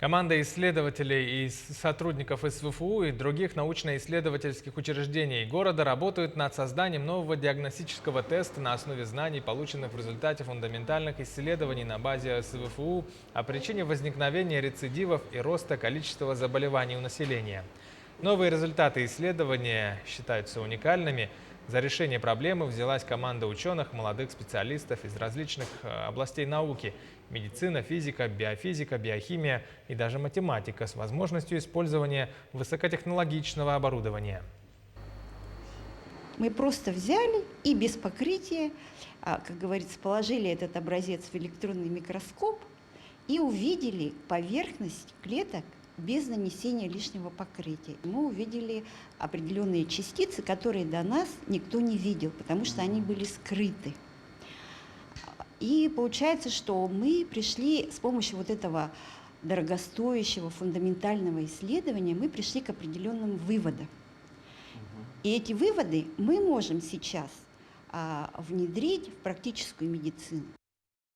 Команда исследователей и сотрудников СВФУ и других научно-исследовательских учреждений города работают над созданием нового диагностического теста на основе знаний, полученных в результате фундаментальных исследований на базе СВФУ о причине возникновения рецидивов и роста количества заболеваний у населения. Новые результаты исследования считаются уникальными. За решение проблемы взялась команда ученых, молодых специалистов из различных областей науки – медицина, физика, биофизика, биохимия и даже математика с возможностью использования высокотехнологичного оборудования. Мы просто взяли и без покрытия, как говорится, положили этот образец в электронный микроскоп и увидели поверхность клеток без нанесения лишнего покрытия. Мы увидели определенные частицы, которые до нас никто не видел, потому что они были скрыты. И получается, что мы пришли с помощью вот этого дорогостоящего фундаментального исследования, мы пришли к определенным выводам. И эти выводы мы можем сейчас внедрить в практическую медицину.